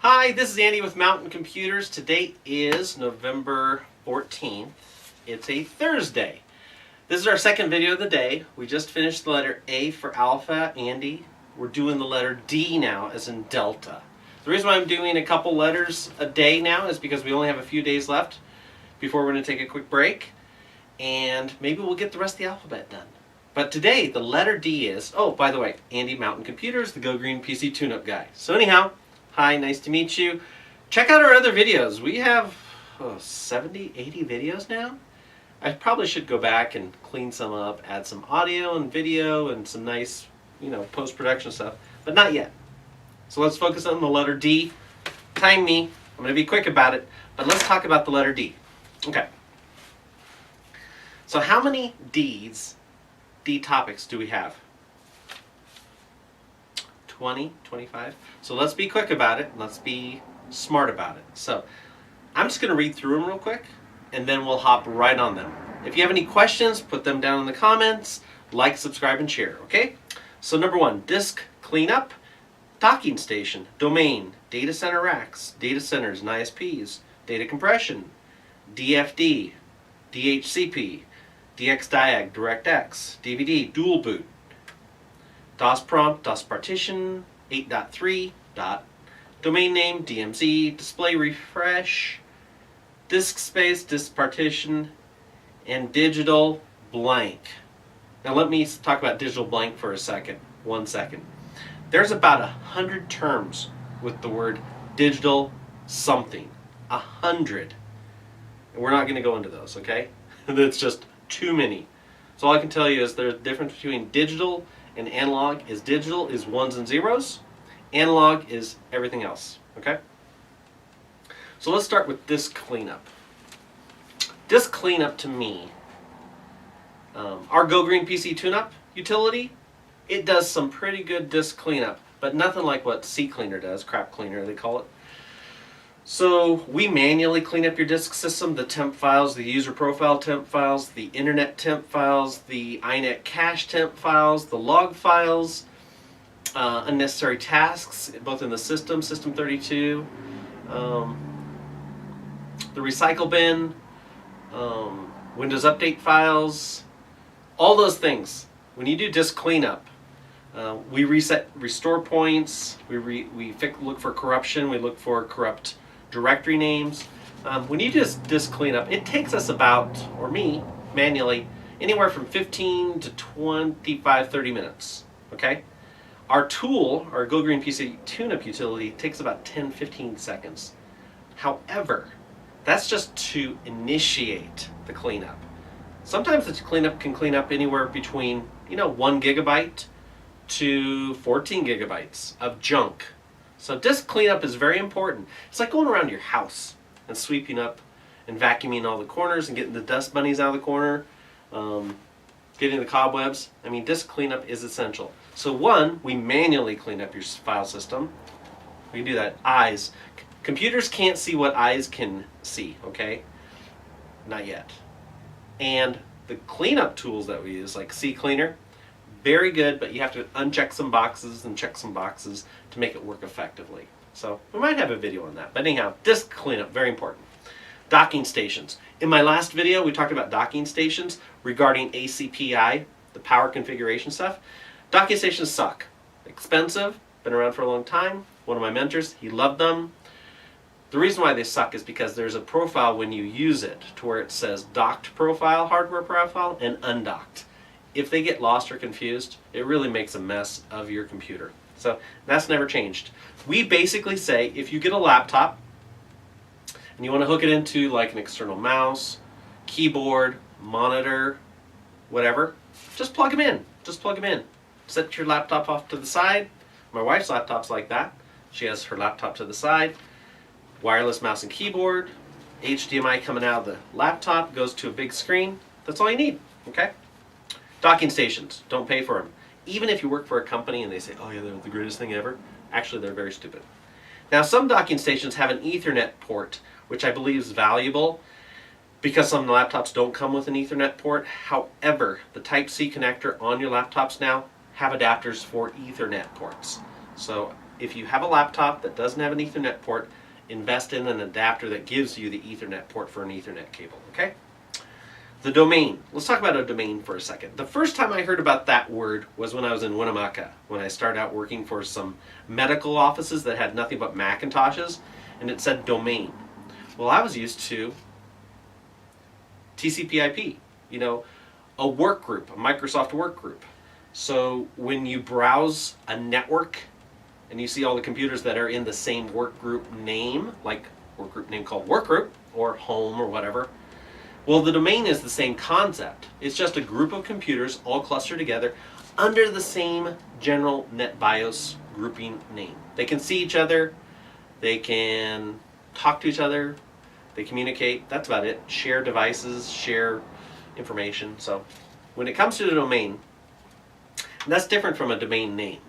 Hi, this is Andy with Mountain Computers. Today is November 14th. It's a Thursday. This is our second video of the day. We just finished the letter A for Alpha, Andy. We're doing the letter D now, as in Delta. The reason why I'm doing a couple letters a day now is because we only have a few days left before we're going to take a quick break. And maybe we'll get the rest of the alphabet done. But today, the letter D is, oh, by the way, Andy Mountain Computers, the Go Green PC tune-up guy. So anyhow, hi, nice to meet you. Check out our other videos. We have 70, 80 videos now. I probably should go back and clean some up, add some audio and video and some nice, post-production stuff, but not yet. So let's focus on the letter D. Time me. I'm going to be quick about it, but let's talk about the letter D. Okay. So how many D topics do we have? 20, 25? So let's be quick about it. Let's be smart about it. So I'm just going to read through them real quick, and then we'll hop right on them. If you have any questions, put them down in the comments. Like, subscribe, and share, okay? So number 1, disk cleanup, docking station, domain, data center racks, data centers and ISPs, data compression, DFD, DHCP, DXDiag, DirectX, DVD, dual boot, DOS prompt, DOS partition, 8.3, domain name, DMZ, display refresh, disk space, disk partition, and digital blank. Now let me talk about digital blank for a second. 1 second. There's about 100 terms with the word digital something. 100. And we're not going to go into those, okay? That's just too many. So all I can tell you is there's a difference between digital and analog. Digital is ones and zeros. Analog is everything else, okay? So let's start with disk cleanup. Disk cleanup to me, our Go Green PC tune-up utility, it does some pretty good disk cleanup, but nothing like what CCleaner does, crap cleaner they call it. So we manually clean up your disk system, the temp files, the user profile temp files, the internet temp files, the iNet cache temp files, the log files, unnecessary tasks, both in the system 32, the recycle bin, Windows Update files, all those things. When you do disk cleanup, we reset restore points, we look for corruption, we look for corrupt directory names. When you do disk cleanup, it takes us about, or me, manually, anywhere from 15 to 25, 30 minutes, okay? Our tool, our Go Green PC tune-up utility, takes about 10, 15 seconds. However, that's just to initiate the cleanup. Sometimes the cleanup can clean up anywhere between, 1 gigabyte to 14 gigabytes of junk. So disk cleanup is very important. It's like going around your house and sweeping up and vacuuming all the corners and getting the dust bunnies out of the corner, getting the cobwebs. I mean, disk cleanup is essential. So 1, we manually clean up your file system. We can do that. Eyes. Computers can't see what eyes can see, okay? Not yet. And the cleanup tools that we use, like CCleaner, very good, but you have to uncheck some boxes and check some boxes to make it work effectively. So we might have a video on that. But anyhow, disk cleanup, very important. Docking stations. In my last video, we talked about docking stations regarding ACPI, the power configuration stuff. Docking stations suck. Expensive, been around for a long time. One of my mentors, he loved them. The reason why they suck is because there's a profile when you use it to where it says docked profile, hardware profile, and undocked. If they get lost or confused, it really makes a mess of your computer. So that's never changed. We basically say if you get a laptop and you want to hook it into like an external mouse, keyboard, monitor, whatever, just plug them in. Just plug them in. Set your laptop off to the side. My wife's laptop's like that. She has her laptop to the side. Wireless mouse and keyboard. HDMI coming out of the laptop, goes to a big screen. That's all you need, okay? Docking stations, don't pay for them. Even if you work for a company and they say, oh yeah, they're the greatest thing ever, actually they're very stupid. Now some docking stations have an Ethernet port, which I believe is valuable because some laptops don't come with an Ethernet port. However, the Type-C connector on your laptops now have adapters for Ethernet ports. So if you have a laptop that doesn't have an Ethernet port, invest in an adapter that gives you the Ethernet port for an Ethernet cable, okay? The domain. Let's talk about a domain for a second. The first time I heard about that word was when I was in Winnemucca, when I started out working for some medical offices that had nothing but Macintoshes, and it said domain. Well, I was used to TCP/IP, you know, a work group, a Microsoft work group. So when you browse a network and you see all the computers that are in the same work group name, like work group name called workgroup or home or whatever, well, the domain is the same concept. It's just a group of computers all clustered together under the same general NetBIOS grouping name. They can see each other, they can talk to each other, they communicate, that's about it. Share devices, share information. So when it comes to the domain, that's different from a domain name.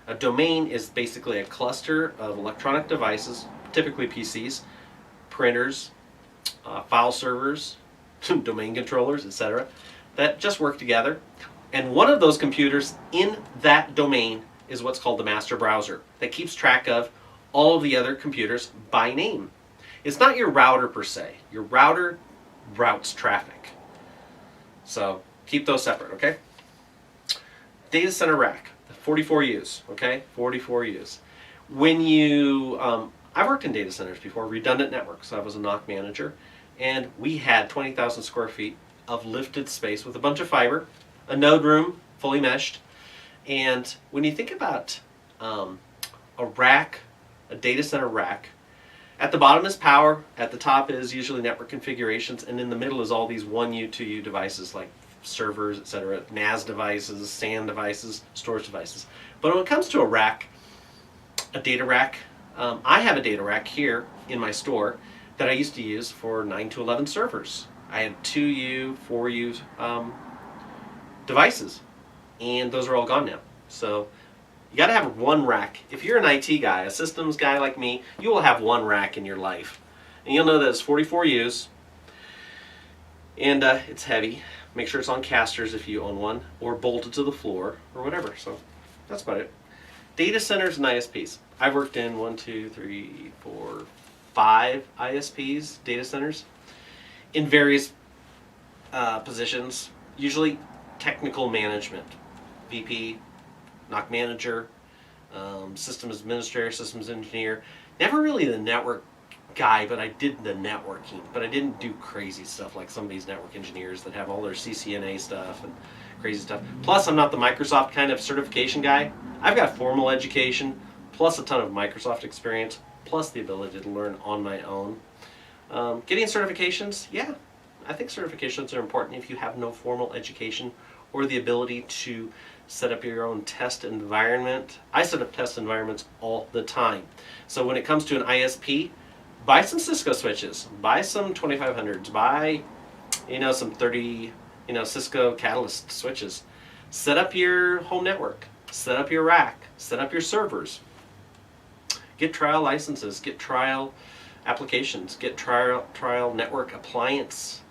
A domain is basically a cluster of electronic devices, typically PCs, printers, file servers, domain controllers, etc., that just work together. And one of those computers in that domain is what's called the master browser that keeps track of all of the other computers by name. It's not your router per se. Your router routes traffic. So keep those separate, okay? Data center rack, 44Us, okay? 44Us. When you, I've worked in data centers before, redundant networks. I was a NOC manager, and we had 20,000 square feet of lifted space with a bunch of fiber, a node room, fully meshed. And when you think about a rack, a data center rack, at the bottom is power, at the top is usually network configurations, and in the middle is all these 1U, 2U devices like servers, etc., NAS devices, SAN devices, storage devices. But when it comes to a rack, a data rack, I have a data rack here in my store that I used to use for 9 to 11 servers. I had 2U, 4U devices, and those are all gone now. So you got to have one rack. If you're an IT guy, a systems guy like me, you will have one rack in your life. And you'll know that it's 44Us, and it's heavy. Make sure it's on casters if you own one, or bolted to the floor, or whatever. So that's about it. Data centers and ISPs. I've worked in 5 ISPs, data centers, in various positions, usually technical management, VP, NOC manager, systems administrator, systems engineer. Never really the network guy, but I did the networking. But I didn't do crazy stuff like some of these network engineers that have all their CCNA stuff and crazy stuff. Plus, I'm not the Microsoft kind of certification guy. I've got formal education, plus a ton of Microsoft experience, plus the ability to learn on my own. Getting certifications, yeah, I think certifications are important if you have no formal education or the ability to set up your own test environment. I set up test environments all the time. So when it comes to an ISP, buy some Cisco switches, buy some 2500s, buy some 30 Cisco Catalyst switches. Set up your home network, set up your rack, set up your servers. Get trial licenses, get trial applications, get trial network appliance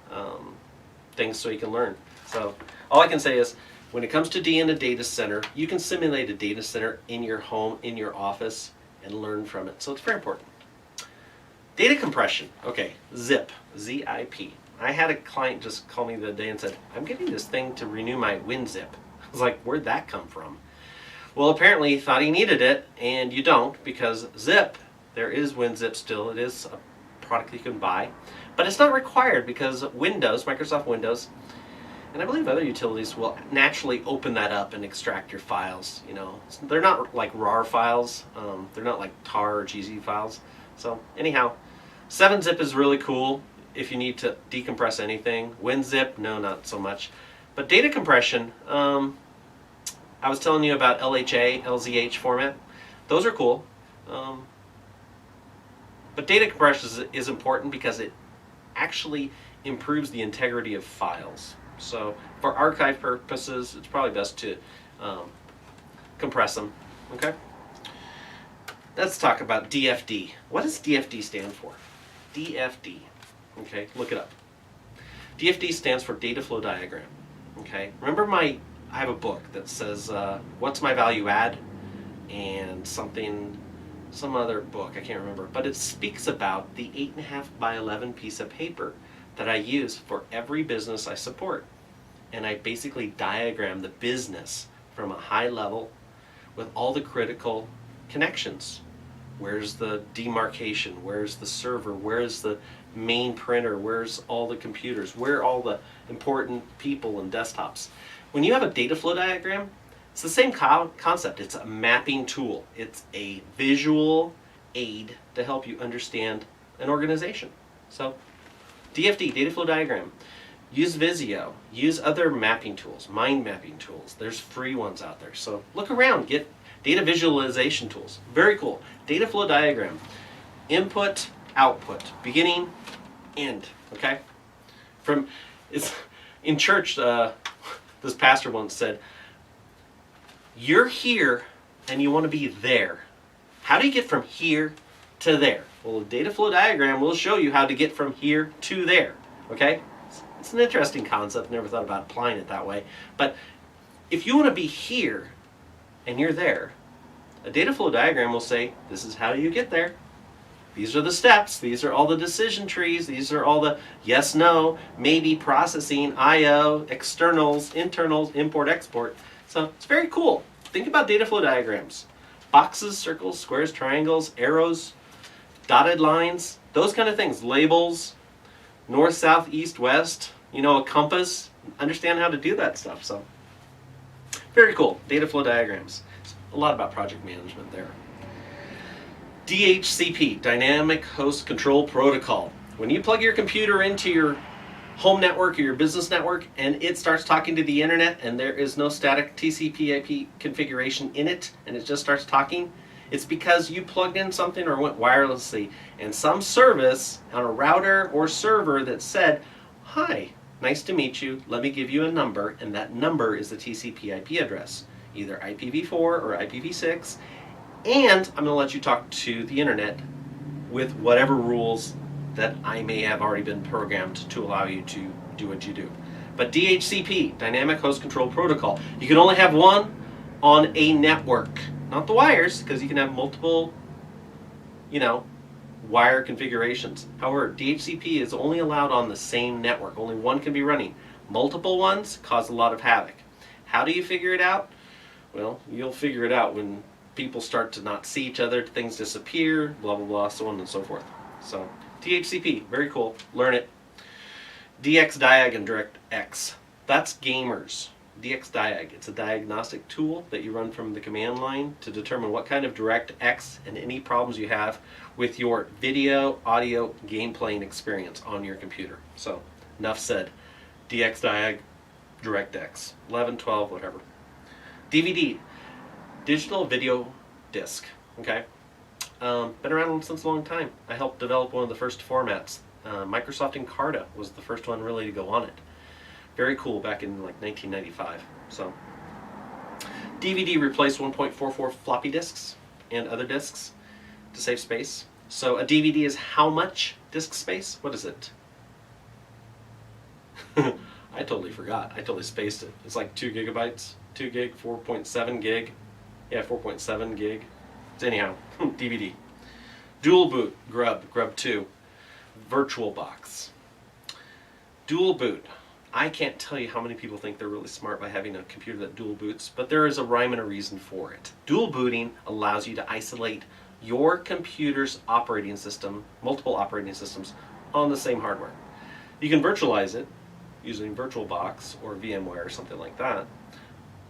things so you can learn. So all I can say is, when it comes to in a data center, you can simulate a data center in your home, in your office, and learn from it. So it's very important. Data compression. Okay, zip, Z-I-P. I had a client just call me the other day and said, I'm getting this thing to renew my WinZip. I was like, where'd that come from? Well, apparently he thought he needed it, and you don't, because zip, there is WinZip still. It is a product you can buy, but it's not required because Windows, Microsoft Windows, and I believe other utilities will naturally open that up and extract your files. They're not like RAR files. They're not like tar or GZ files. So anyhow, 7-zip is really cool if you need to decompress anything. WinZip, no, not so much. But data compression, I was telling you about LHA, LZH format. Those are cool. But data compression is important because it actually improves the integrity of files. So for archive purposes, it's probably best to compress them. Okay? Let's talk about DFD. What does DFD stand for? DFD. Okay, look it up. DFD stands for data flow diagram. Okay, remember I have a book that says, what's my value add? and some other book, I can't remember, but it speaks about the 8.5 by 11 piece of paper that I use for every business I support. And I basically diagram the business from a high level with all the critical connections. Where's the demarcation? Where's the server? Where's the main printer? Where's all the computers? Where are all the important people and desktops? When you have a data flow diagram, it's the same concept. It's a mapping tool. It's a visual aid to help you understand an organization. So DFD, data flow diagram. Use Visio. Use other mapping tools, mind mapping tools. There's free ones out there. So look around. Get data visualization tools. Very cool. Data flow diagram. Input, output. Beginning, end. Okay? It's in church, this pastor once said, you're here and you want to be there. How do you get from here to there? Well, a data flow diagram will show you how to get from here to there. Okay? It's an interesting concept. Never thought about applying it that way. But if you want to be here and you're there, a data flow diagram will say, this is how you get there. These are the steps. These are all the decision trees. These are all the yes, no, maybe, processing, I/O, externals, internals, import, export. So it's very cool. Think about data flow diagrams. Boxes, circles, squares, triangles, arrows, dotted lines, those kind of things. Labels, north, south, east, west, a compass. Understand how to do that stuff. So very cool. Data flow diagrams. A lot about project management there. DHCP, Dynamic Host Control Protocol. When you plug your computer into your home network or your business network and it starts talking to the internet and there is no static TCP/IP configuration in it and it just starts talking, it's because you plugged in something or went wirelessly and some service on a router or server that said, hi, nice to meet you, let me give you a number, and that number is the TCP/IP address, either IPv4 or IPv6, and I'm going to let you talk to the internet with whatever rules that I may have already been programmed to allow you to do what you do. But DHCP, Dynamic Host Control Protocol, you can only have one on a network. Not the wires, because you can have multiple, wire configurations. However, DHCP is only allowed on the same network. Only one can be running. Multiple ones cause a lot of havoc. How do you figure it out? Well, you'll figure it out when people start to not see each other, things disappear, blah, blah, blah, so on and so forth. So DHCP, very cool. Learn it. DXDiag and DirectX. That's gamers. DXDiag. It's a diagnostic tool that you run from the command line to determine what kind of DirectX and any problems you have with your video, audio, game playing experience on your computer. So, enough said. DXDiag, DirectX. 11, 12, whatever. DVD. Digital video disc. Okay? Been around since a long time. I helped develop one of the first formats. Microsoft Encarta was the first one really to go on it. Very cool, back in like 1995. So, DVD replaced 1.44 floppy disks and other disks to save space. So a DVD is how much disk space? What is it? I totally forgot. I totally spaced it. It's like 2 gigabytes, 2 gig, 4.7 gig. Yeah, 4.7 gig. Anyhow, DVD. Dual boot, Grub 2. VirtualBox. Dual boot. I can't tell you how many people think they're really smart by having a computer that dual boots, but there is a rhyme and a reason for it. Dual booting allows you to isolate your computer's operating system, multiple operating systems, on the same hardware. You can virtualize it using VirtualBox or VMware or something like that.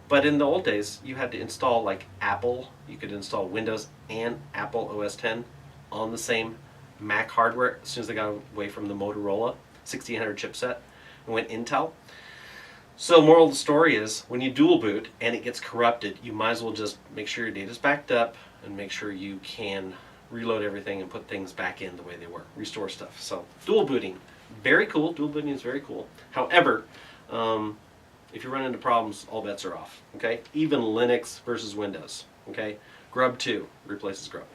But in the old days, you had to install like Apple. You could install Windows and Apple OS X on the same Mac hardware as soon as they got away from the Motorola 1600 chipset and went Intel. So moral of the story is, when you dual boot and it gets corrupted, you might as well just make sure your data's backed up and make sure you can reload everything and put things back in the way they were, restore stuff. So dual booting, very cool. Dual booting is very cool. However, if you run into problems, all bets are off. Okay, even Linux versus Windows. Okay, Grub 2 replaces Grub.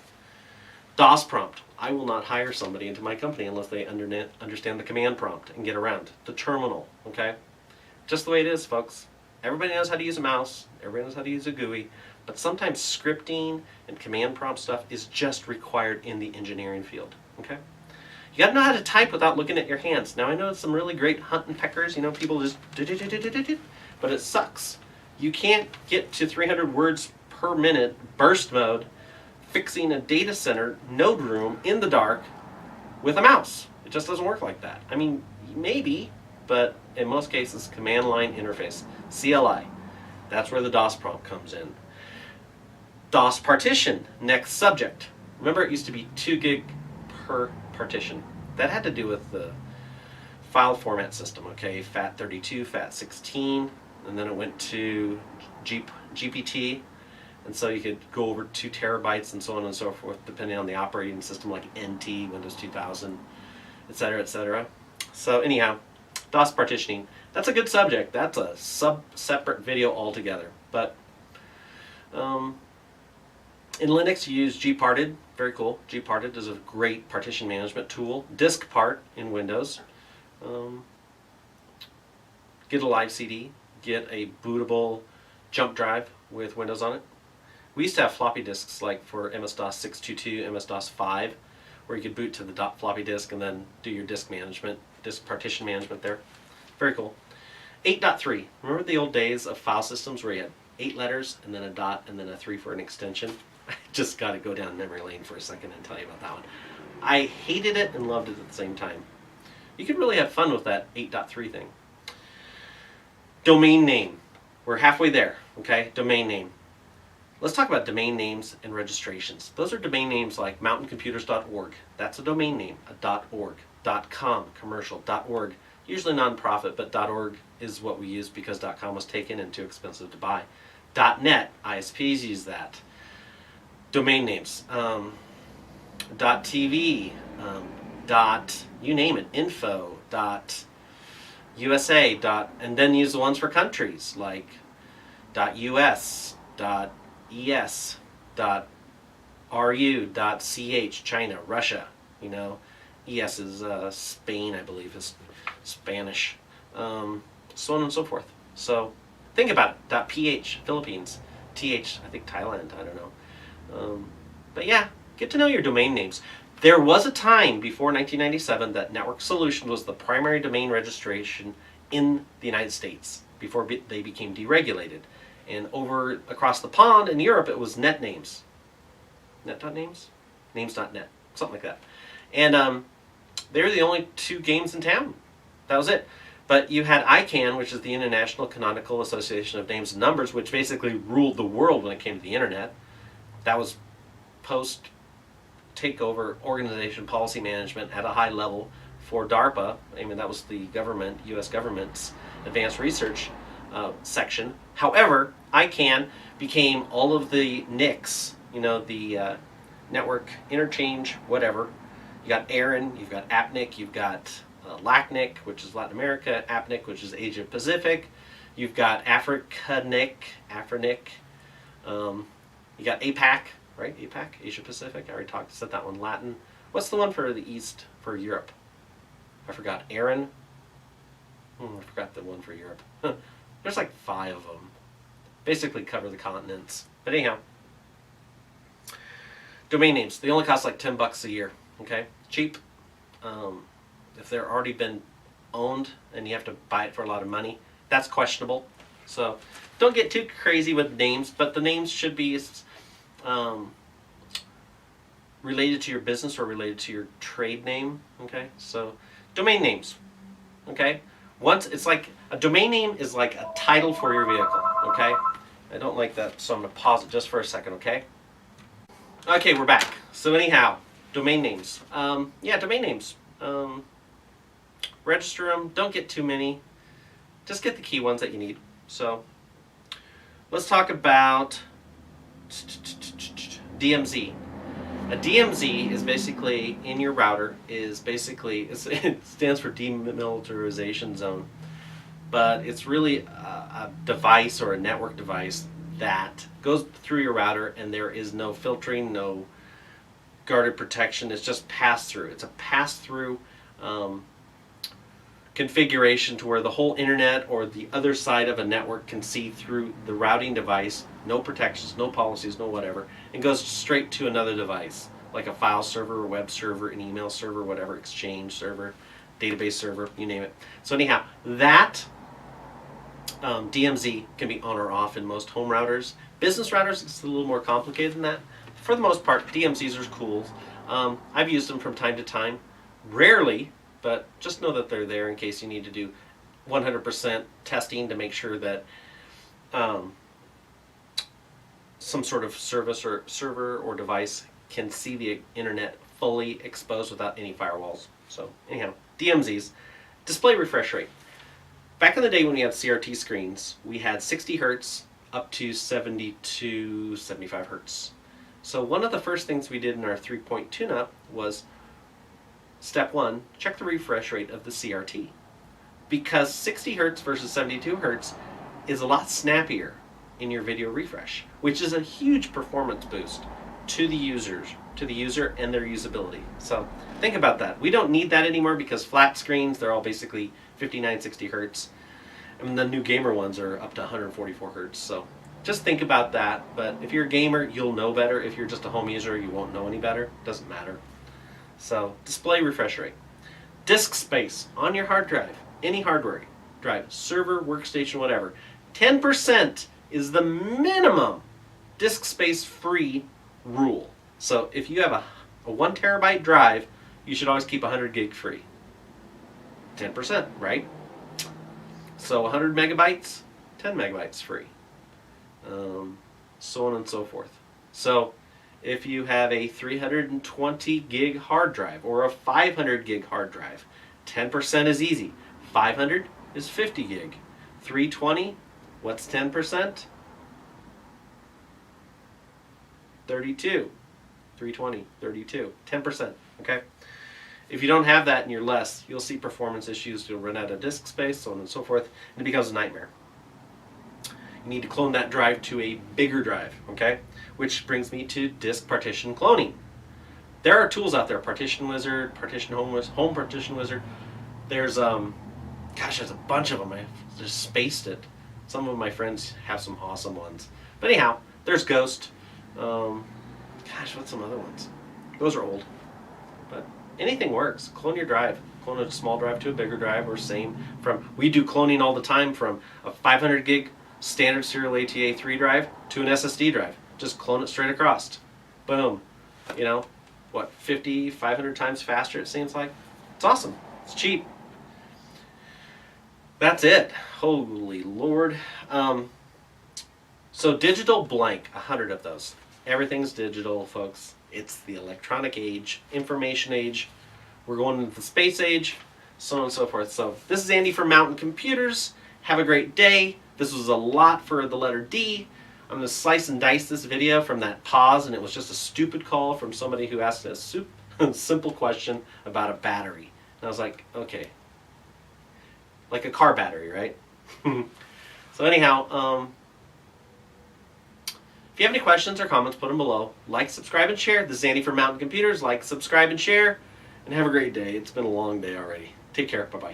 DOS prompt. I will not hire somebody into my company unless they understand the command prompt and get around. The terminal. Okay, just the way it is, folks. Everybody knows how to use a mouse. Everybody knows how to use a GUI. But sometimes scripting and command prompt stuff is just required in the engineering field. Okay? You got to know how to type without looking at your hands. Now I know it's some really great hunt and peckers, you know, people just but it sucks. You can't get to 300 words per minute burst mode fixing a data center node room in the dark with a mouse. It just doesn't work like that. I mean, maybe, but in most cases, command line interface, CLI. That's where the DOS prompt comes in. DOS partition, next subject. Remember, it used to be 2 gig per partition. That had to do with the file format system, okay? FAT32, FAT16, and then it went to GPT, and so you could go over 2 terabytes and so on and so forth, depending on the operating system, like NT, Windows 2000, etc., etc. So anyhow, DOS partitioning, that's a good subject. That's a separate video altogether. But in Linux, you use gparted. Very cool. Gparted is a great partition management tool. Diskpart in Windows. Get a live CD. Get a bootable jump drive with Windows on it. We used to have floppy disks like for MS-DOS 622, MS-DOS 5, where you could boot to the floppy disk and then do your disk management, disk partition management there. Very cool. 8.3. Remember the old days of file systems where you had 8 letters and then a dot and then a 3 for an extension? I just got to go down memory lane for a second and tell you about that one. I hated it and loved it at the same time. You could really have fun with that 8.3 thing. Domain name. We're halfway there, okay? Domain name. Let's talk about domain names and registrations. Those are domain names like mountaincomputers.org. That's a domain name, a .org. .com, commercial, .org. Usually non-profit, but .org is what we use because .com was taken and too expensive to buy. .net, ISPs use that. Domain names. .tv, you name it, info, .usa, and then use the ones for countries like .us, .es, .ru, .ch, China, Russia, you know. ES is Spain, I believe, is Spanish, so on and so forth. So think about it. .ph, Philippines. TH, I think Thailand, I don't know. But yeah, get to know your domain names. There was a time before 1997 that Network Solutions was the primary domain registration in the United States before they became deregulated. And over across the pond in Europe, it was NetNames. Net.names? Names.net, something like that. And they were the only 2 games in town. That was it. But you had ICANN, which is the International Canonical Association of Names and Numbers, which basically ruled the world when it came to the internet. That was post-takeover organization policy management at a high level for DARPA. I mean, that was the government, U.S. government's advanced research section. However, ICANN became all of the NICs, you know, the network interchange, whatever. You got ARIN, you've got APNIC, you've got LACNIC, which is Latin America, APNIC, which is Asia Pacific. You've got AFRICANIC, you got APAC, right? APAC, Asia Pacific. I already said that one. Latin. What's the one for the East, for Europe? I forgot. ARIN. I forgot the one for Europe. There's like 5 of them. Basically cover the continents. But anyhow. Domain names. They only cost like $10 a year. Okay? Cheap. If they're already been owned and you have to buy it for a lot of money, that's questionable. So don't get too crazy with names, but the names should be related to your business or related to your trade name. Okay? So domain names. Okay? Once it's like a domain name is like a title for your vehicle. Okay? I don't like that, so I'm going to pause it just for a second. Okay? Okay, we're back. So anyhow, domain names. Yeah, domain names. Register them. Don't get too many. Just get the key ones that you need. So let's talk about DMZ. A DMZ is basically in your router. It stands for Demilitarization Zone, but it's really a device or a network device that goes through your router, and there is no filtering, no guarded protection. It's just pass through. It's a pass through configuration to where the whole internet or the other side of a network can see through the routing device, no protections, no policies, no whatever, and goes straight to another device, like a file server, a web server, an email server, whatever, exchange server, database server, you name it. So anyhow, that DMZ can be on or off in most home routers. Business routers, it's a little more complicated than that. For the most part, DMZs are cool. I've used them from time to time. Rarely, but just know that they're there in case you need to do 100% testing to make sure that some sort of service or server or device can see the internet fully exposed without any firewalls. So anyhow, DMZs. Display refresh rate. Back in the day when we had CRT screens, we had 60 hertz up to 72, 75 hertz. So one of the first things we did in our 3-point tune-up was, step one, check the refresh rate of the CRT. Because 60 hertz versus 72 hertz is a lot snappier in your video refresh, which is a huge performance boost to the user and their usability. So think about that. We don't need that anymore because flat screens, they're all basically 59, 60 hertz. And the new gamer ones are up to 144 hertz. So just think about that. But if you're a gamer, you'll know better. If you're just a home user, you won't know any better. Doesn't matter. So display refresh rate. Disk space on your hard drive, any hardware drive, server, workstation, whatever. 10% is the minimum disk space free rule. So if you have a 1 terabyte drive, you should always keep 100 gig free. 10%, right? So 100 megabytes, 10 megabytes free. So on and so forth. So if you have a 320 gig hard drive or a 500 gig hard drive, 10% is easy. 500 is 50 gig. 320, what's 10%? 32. 320, 32. 10%, okay? If you don't have that and you're less, you'll see performance issues, you'll run out of disk space, so on and so forth, and it becomes a nightmare. You need to clone that drive to a bigger drive, okay? Which brings me to disk partition cloning. There are tools out there, Partition Wizard, Partition Home Partition Wizard. There's, there's a bunch of them. I just spaced it. Some of my friends have some awesome ones. But anyhow, there's Ghost. What's some other ones? Those are old. But anything works. Clone your drive. Clone a small drive to a bigger drive, or same from, we do cloning all the time from a 500 gig standard serial ATA 3 drive to an SSD drive. Just clone it straight across. Boom. You know, what, 50, 500 times faster it seems like? It's awesome. It's cheap. That's it. Holy Lord. So digital blank, 100 of those. Everything's digital, folks. It's the electronic age, information age. We're going into the space age, so on and so forth. So this is Andy from Mountain Computers. Have a great day. This was a lot for the letter D. I'm going to slice and dice this video from that pause, and it was just a stupid call from somebody who asked a simple question about a battery. And I was like, okay. Like a car battery, right? So anyhow, if you have any questions or comments, put them below. Like, subscribe, and share. This is Andy from Mountain Computers. Like, subscribe, and share. And have a great day. It's been a long day already. Take care. Bye-bye.